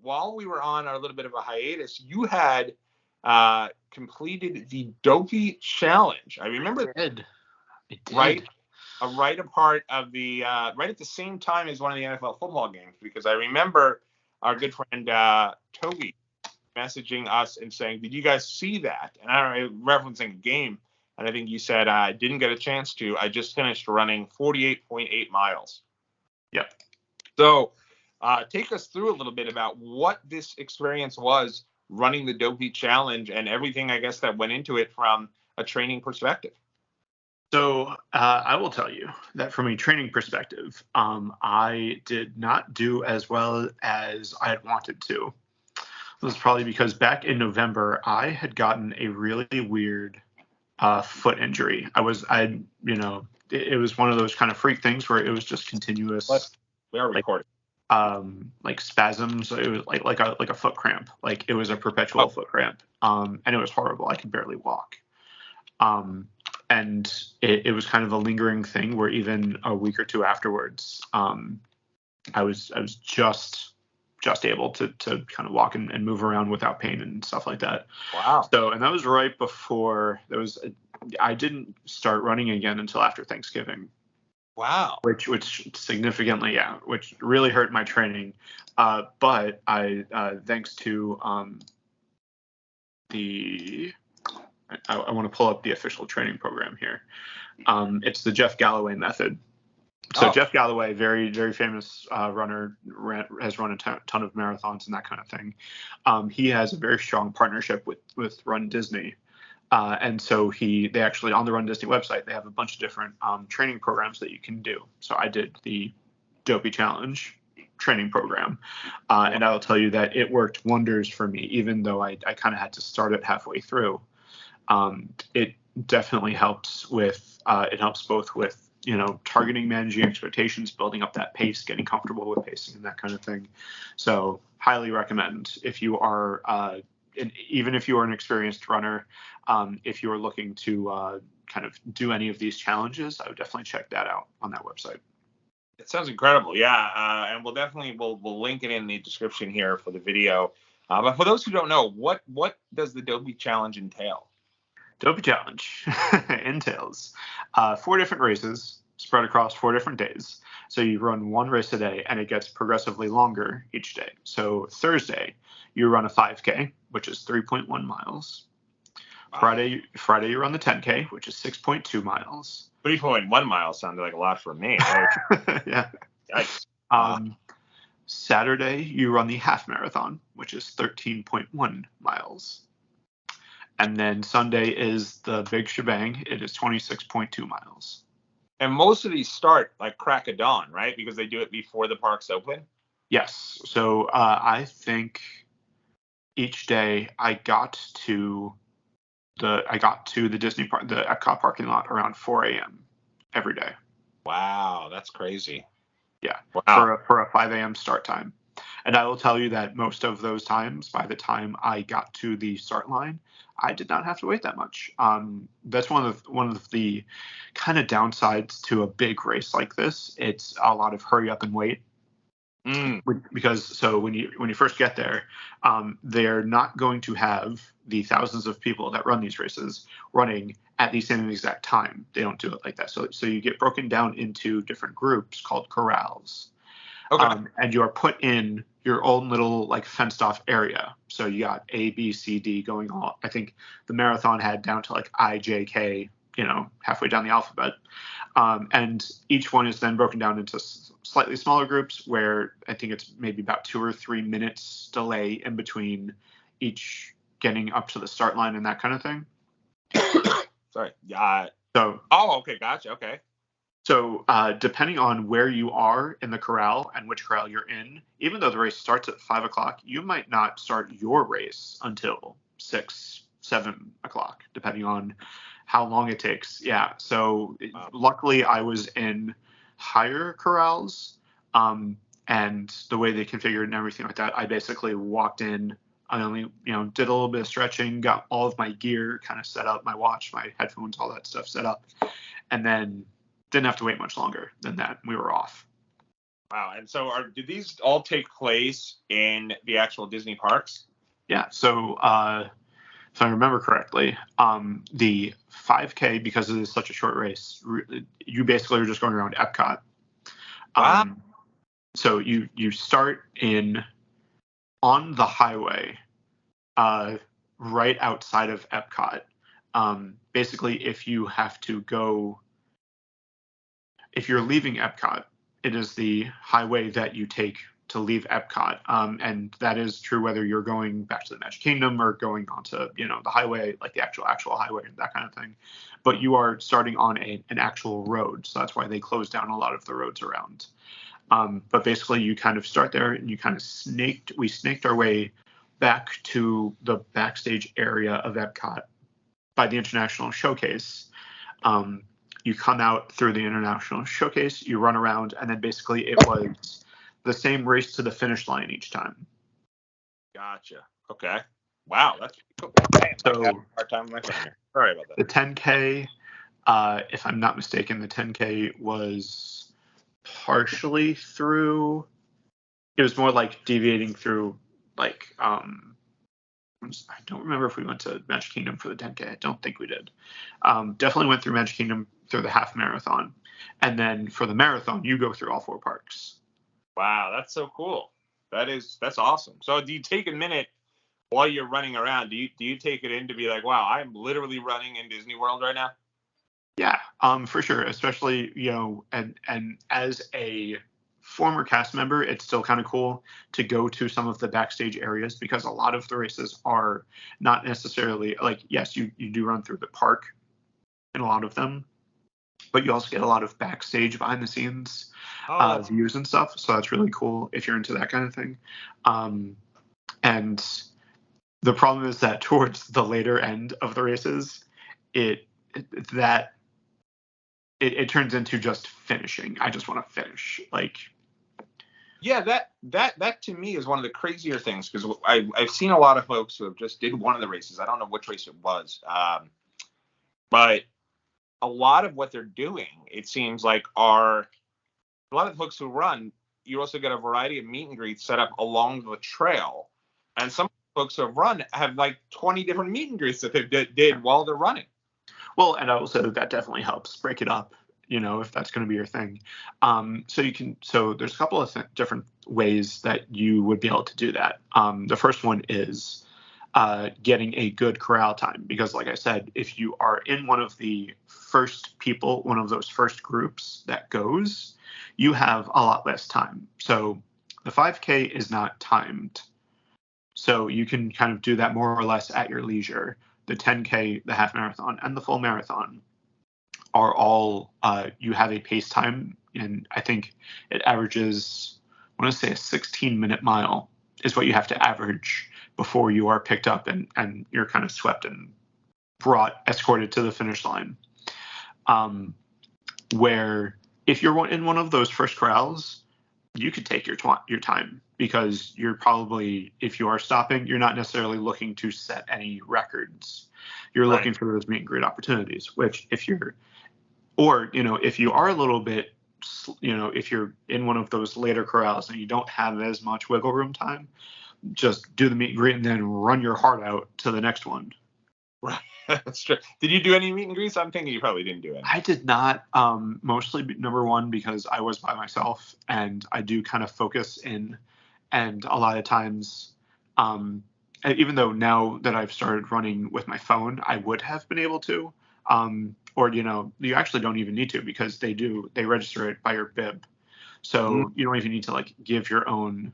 while we were on our little bit of a hiatus, you had completed the Dopey challenge. I remember It did. Right apart of the right at the same time as one of the NFL football games, because I remember our good friend Toby messaging us and saying, "Did you guys see that?" And I don't know, referencing a game, and I think you said I didn't get a chance to. I just finished running 48.8 miles. Yep. So take us through a little bit about what this experience was running the Dopey challenge and everything, I guess, that went into it from a training perspective. So I will tell you that from a training perspective, I did not do as well as I had wanted to. It was probably because back in November, I had gotten a really weird foot injury. It was one of those kind of freak things where it was just continuous. We are recording. Like spasms. It was like a foot cramp. Like it was a perpetual foot cramp. And it was horrible. I could barely walk. And it was kind of a lingering thing where even a week or two afterwards, I was just able to kind of walk and move around without pain and stuff like that. Wow. So, and that was right before I didn't start running again until after Thanksgiving. Wow. Which significantly, which really hurt my training. But I, thanks to I want to pull up the official training program here. It's the Jeff Galloway method. So Jeff Galloway, very, very famous runner, has run a ton of marathons and that kind of thing. He has a very strong partnership with runDisney. And so they actually, on the runDisney website, they have a bunch of different training programs that you can do. So I did the Dopey Challenge training program. And I will tell you that it worked wonders for me, even though I kind of had to start it halfway through. It definitely helps both with, targeting, managing expectations, building up that pace, getting comfortable with pacing and that kind of thing. So highly recommend if you are, even if you are an experienced runner, if you are looking to kind of do any of these challenges, I would definitely check that out on that website. It sounds incredible. Yeah. And we'll link it in the description here for the video. But for those who don't know, what does the Dopey Challenge entail? Dopey Challenge entails 4 different races spread across 4 different days. So you run 1 race a day, and it gets progressively longer each day. So Thursday, you run a 5K, which is 3.1 miles. Friday, you run the 10K, which is 6.2 miles. 3.1 miles sounded like a lot for me. Yeah. Yikes. Saturday, you run the half marathon, which is 13.1 miles. And then Sunday is the big shebang. It is 26.2 miles. And most of these start like crack of dawn, right? Because they do it before the parks open? Yes. So I think each day I got to the Disney park, the Epcot parking lot around 4 a.m. every day. Wow, that's crazy. Yeah. Wow. For a 5 a.m. start time. And I will tell you that most of those times, by the time I got to the start line, I did not have to wait that much. That's one of the kind of downsides to a big race like this. It's a lot of hurry up and wait. Because when you first get there, they're not going to have the thousands of people that run these races running at the same exact time. They don't do it like that. So you get broken down into different groups called corrals. Okay. And you are put in your own little like fenced off area. So you got A, B, C, D going on. I think the marathon had down to like I, J, K, halfway down the alphabet. And each one is then broken down into slightly smaller groups where I think it's maybe about 2 or 3 minutes delay in between each getting up to the start line and that kind of thing. Sorry. Okay. Gotcha. Okay. So depending on where you are in the corral and which corral you're in, even though the race starts at 5 o'clock, you might not start your race until 6, 7 o'clock, depending on how long it takes. Yeah. So luckily I was in higher corrals, and the way they configured and everything like that, I basically walked in. I only, did a little bit of stretching, got all of my gear kind of set up, my watch, my headphones, all that stuff set up, and then didn't have to wait much longer than that. We were off. Wow. And so did these all take place in the actual Disney parks? Yeah. So if I remember correctly, the 5K, because it is such a short race, you basically are just going around Epcot. Wow. So you start on the highway, right outside of Epcot. Basically, if you're leaving Epcot, it is the highway that you take to leave Epcot. And that is true whether you're going back to the Magic Kingdom or going onto, the highway, like the actual highway, that kind of thing. But you are starting on an actual road. So that's why they closed down a lot of the roads around. But basically you kind of start there and you kind of we snaked our way back to the backstage area of Epcot by the International Showcase. You come out through the International Showcase, you run around, and then basically it was the same race to the finish line each time. Gotcha. Okay. Wow, that's cool. So, I have a hard time with my phone here. Sorry about that. The 10K, if I'm not mistaken, the 10K was partially through. It was more like deviating through, like, I don't remember if we went to Magic Kingdom for the 10K. I don't think we did. Definitely went through Magic Kingdom through the half marathon. And then for the marathon, you go through all 4 parks. Wow, that's so cool. That's awesome. So do you take a minute while you're running around? Do you take it in to be like, wow, I'm literally running in Disney World right now? Yeah, for sure. Especially, and as a former cast member, it's still kind of cool to go to some of the backstage areas because a lot of the races are not necessarily like, yes, you do run through the park in a lot of them, but you also get a lot of backstage behind the scenes views and stuff. So that's really cool if you're into that kind of thing. And the problem is that towards the later end of the races, it turns into just finishing. I just want to finish. Like, yeah, that to me is one of the crazier things because I've seen a lot of folks who have just did one of the races. I don't know which race it was, but a lot of what they're doing, it seems like, are a lot of the folks who run. You also get a variety of meet and greets set up along the trail, and some folks who have run have like 20 different meet and greets that they did while they're running. Well, and I will say that definitely helps break it up, if that's going to be your thing. So there's a couple of different ways that you would be able to do that. The first one is getting a good corral time, because like I said, if you are in one of the first people, one of those first groups that goes, you have a lot less time. So the 5K is not timed. So you can kind of do that more or less at your leisure. The 10K, the half marathon, and the full marathon are all, you have a pace time, and I think it averages, I want to say a 16-minute mile is what you have to average before you are picked up and you're kind of swept and escorted to the finish line. Where if you're in one of those first corrals, you could take your time, because you're probably, if you are stopping, you're not necessarily looking to set any records. You're looking for those meet and greet opportunities, which if you are a little bit, if you're in one of those later corrals and you don't have as much wiggle room time, just do the meet and greet and then run your heart out to the next one. Right. That's true. Did you do any meet and greets? I'm thinking you probably didn't do any. I did not. Mostly, number one, because I was by myself and I do kind of focus in. And a lot of times, even though now that I've started running with my phone, I would have been able to. Or, you actually don't even need to, because they register it by your bib. So you don't even need to like give your own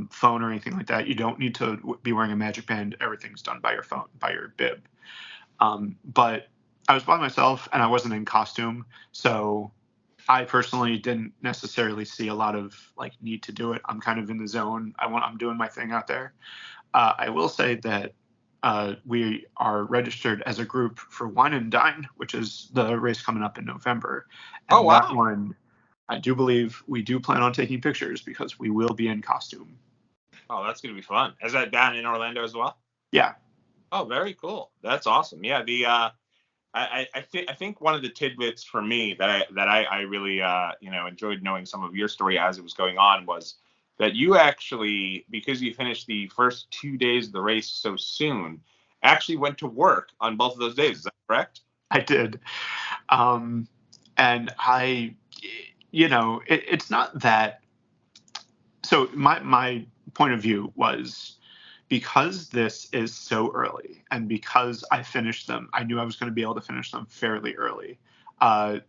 phone or anything like that. You don't need to be wearing a magic band. Everything's done by your phone, by your bib. But I was by myself and I wasn't in costume, so I personally didn't necessarily see a lot of like need to do it. I'm kind of in the zone. I'm doing my thing out there. I will say that we are registered as a group for Wine and Dine, which is the race coming up in November. And that one, I do believe we do plan on taking pictures because we will be in costume. Oh, that's going to be fun. Is that down in Orlando as well? Yeah. Oh, very cool. That's awesome. Yeah. I think one of the tidbits for me that I really enjoyed knowing some of your story as it was going on was that you actually, because you finished the first 2 days of the race so soon, actually went to work on both of those days. Is that correct? I did. And it's not that. So my point of view was, because this is so early and because I finished them, I knew I was going to be able to finish them fairly early. I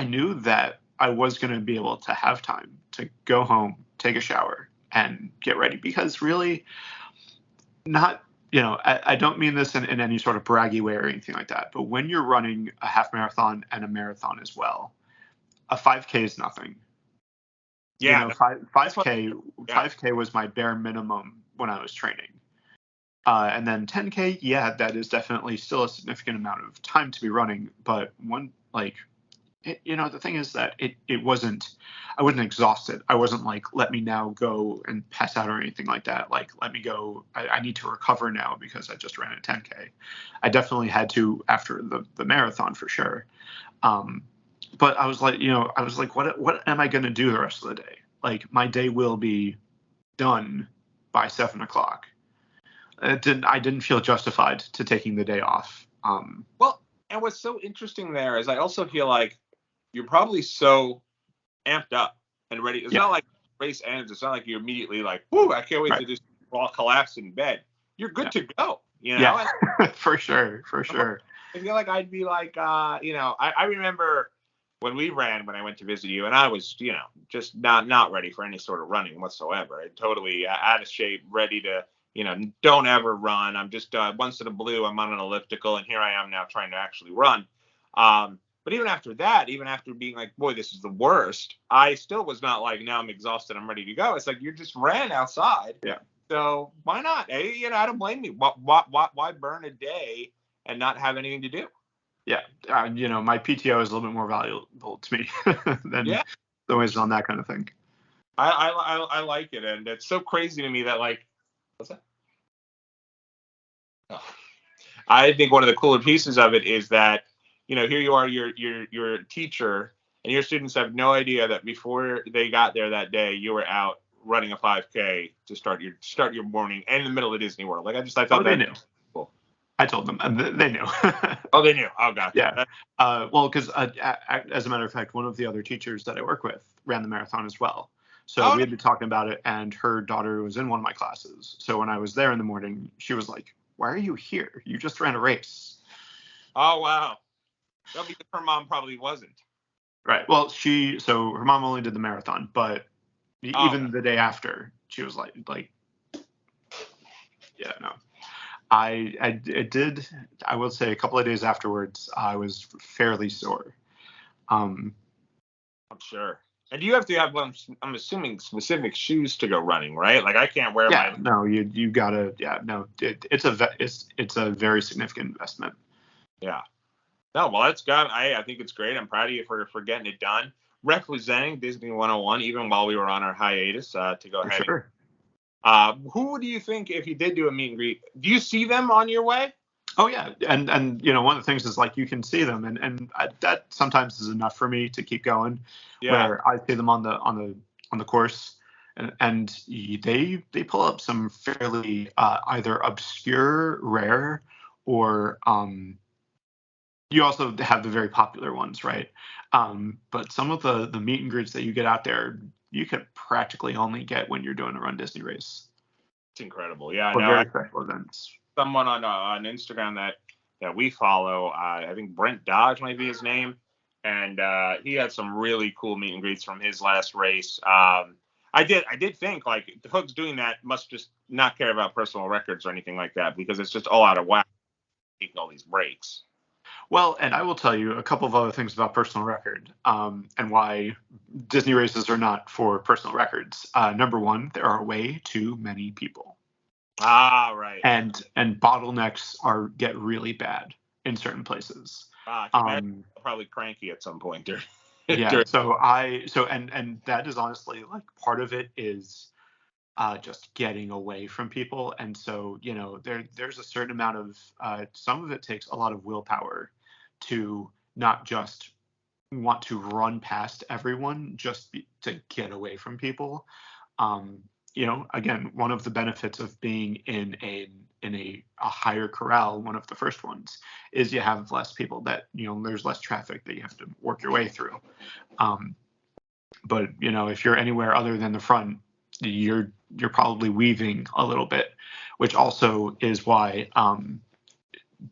knew that I was going to be able to have time to go home, take a shower, and get ready, because really, not, I don't mean this in any sort of braggy way or anything like that, but when you're running a half marathon and a marathon as well, a 5K is nothing. Yeah. 5K, Yeah. 5K was my bare minimum when I was training. And then 10K, yeah, that is definitely still a significant amount of time to be running. But the thing is that it wasn't, I wasn't exhausted. I wasn't like, let me now go and pass out or anything like that. Like, let me go, I need to recover now because I just ran a 10K. I definitely had to after the marathon for sure. But I was like, what am I going to do the rest of the day? Like, my day will be done by 7:00. I didn't feel justified to taking the day off. Well, and what's so interesting there is I also feel like you're probably so amped up and ready. It's not like race ends. It's not like you're immediately like, "Whoo, I can't wait to just all collapse in bed." You're good to go, Yeah, for sure. I feel like I'd be like, I remember when I went to visit you, and I was, just not ready for any sort of running whatsoever. I totally out of shape, ready to, don't ever run. I'm just once in a blue, I'm on an elliptical, and here I am now trying to actually run. But even after that, even after being like, boy, this is the worst, I still was not like, now I'm exhausted, I'm ready to go. It's like, you just ran outside. Yeah. So why not? Hey, I don't blame you. Why burn a day and not have anything to do? Yeah. My PTO is a little bit more valuable to me than the ways on that kind of thing. I like it, and it's so crazy to me that, like, what's that? Oh. I think one of the cooler pieces of it is that, here you are, you're a teacher, and your students have no idea that before they got there that day, you were out running a 5K to start your morning and in the middle of Disney World. Like, I thought they knew. Cool. I told them, and they knew. Oh, they knew. Oh, gotcha. Yeah. Well, because as a matter of fact, one of the other teachers that I work with ran the marathon as well. So we had been talking about it, and her daughter was in one of my classes. So when I was there in the morning, she was like, "Why are you here? You just ran a race." Oh, wow. Well, because her mom probably wasn't. Right. Well, so her mom only did the marathon, but even the day after, she was like, yeah, no. I did. I will say a couple of days afterwards, I was fairly sore. I'm sure. And you have to have, I'm assuming, specific shoes to go running, right? Like, I can't wear my. No, you gotta. Yeah, no. It's a very significant investment. Yeah. No, well, that's good. I think it's great. I'm proud of you for getting it done, representing Disney 101, even while we were on our hiatus, to go ahead. Sure. Who do you think, if you did do a meet and greet, do you see them on your way? Oh yeah, and one of the things is, like, you can see them, and that sometimes is enough for me to keep going. Yeah. Where I see them on the course, and they pull up some fairly either obscure, rare, or you also have the very popular ones, right? But some of the meet and greets that you get out there, you can practically only get when you're doing a runDisney race. It's incredible. Yeah, or very special events. Someone on Instagram that we follow, I think Brent Dodge might be his name, and he had some really cool meet and greets from his last race. I did think, like, the folks doing that must just not care about personal records or anything like that, because it's just all out of whack taking all these breaks. Well, and I will tell you a couple of other things about personal record, and why Disney races are not for personal records. Number one, there are way too many people. Ah, right. And bottlenecks get really bad in certain places. Probably cranky at some point during. Yeah. So and that is honestly, like, part of it is just getting away from people. And so, there's a certain amount of some of it takes a lot of willpower to not just want to run past everyone just to get away from people. Again, one of the benefits of being in a higher corral, one of the first ones, is you have less people that, there's less traffic that you have to work your way through. But if you're anywhere other than the front, you're probably weaving a little bit, which also is why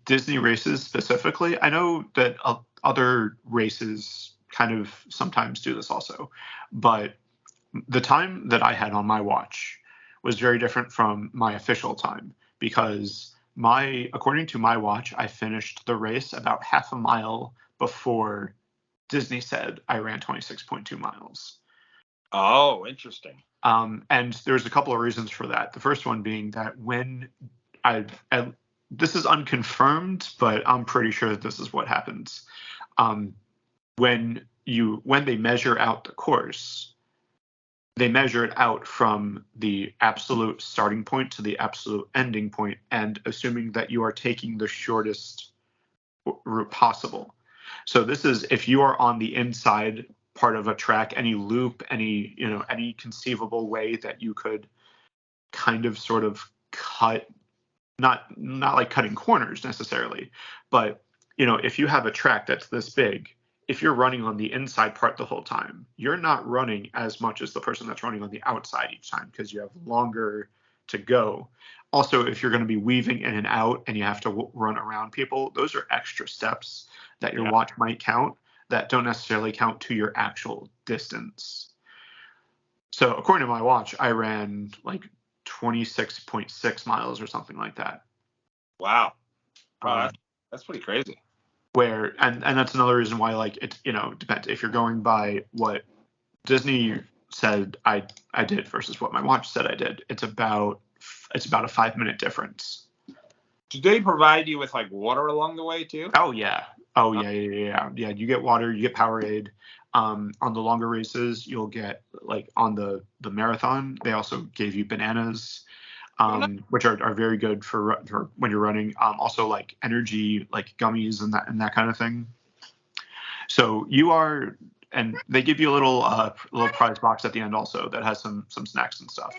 Disney races specifically, I know that other races kind of sometimes do this also, but the time that I had on my watch was very different from my official time, because according to my watch, I finished the race about half a mile before Disney said I ran 26.2 miles. Oh, interesting. And there's a couple of reasons for that. The first one being that when this is unconfirmed, but I'm pretty sure that this is what happens. When they measure out the course, they measure it out from the absolute starting point to the absolute ending point, and assuming that you are taking the shortest route possible. So this is if you are on the inside part of a track, any loop, any conceivable way that you could kind of sort of cut, not like cutting corners necessarily, but if you have a track that's this big, if you're running on the inside part the whole time, you're not running as much as the person that's running on the outside each time, because you have longer to go. Also, if you're going to be weaving in and out and you have to run around people, those are extra steps that your watch might count that don't necessarily count to your actual distance. So according to my watch, I ran like 26.6 miles or something like that. Wow. That's pretty crazy. Where and that's another reason why, like, it depends if you're going by what Disney said I did versus what my watch said I did. It's about a 5-minute difference. Do they provide you with like water along the way too? Oh yeah. Yeah. You get water, you get Powerade. On the longer races, you'll get, like, on the marathon, they also gave you bananas, which are very good for when you're running. Also, like, energy, like gummies and that kind of thing. So and they give you a little prize box at the end also that has some snacks and stuff.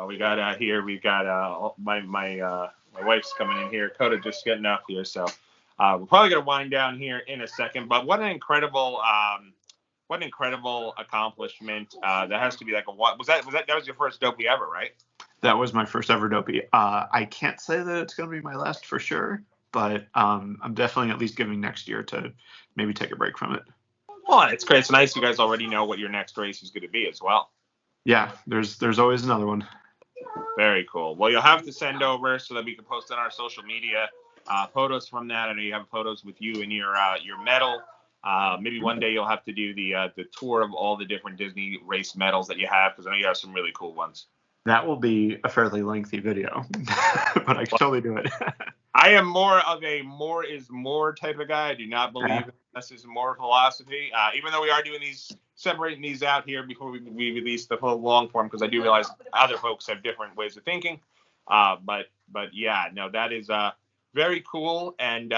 We got here. We've got my wife's coming in here. Coda just getting up here, so we're probably gonna wind down here in a second. But what an incredible accomplishment! That has to be like that was your first Dopey ever, right? That was my first ever Dopey. I can't say that it's gonna be my last for sure, but I'm definitely at least giving next year to maybe take a break from it. Well, it's great. It's nice you guys already know what your next race is going to be as well. Yeah, there's always another one. Very cool. Well, you'll have to send over so that we can post on our social media photos from that. I know you have photos with you and your medal. Maybe one day you'll have to do the tour of all the different Disney race medals that you have, because I know you have some really cool ones. That will be a fairly lengthy video, but I can totally do it. I am more of a more is more type of guy. I do not believe this is more philosophy. Even though we are doing separating these out here before we release the full long form, because I do realize other folks have different ways of thinking. But yeah, no, that is very cool. And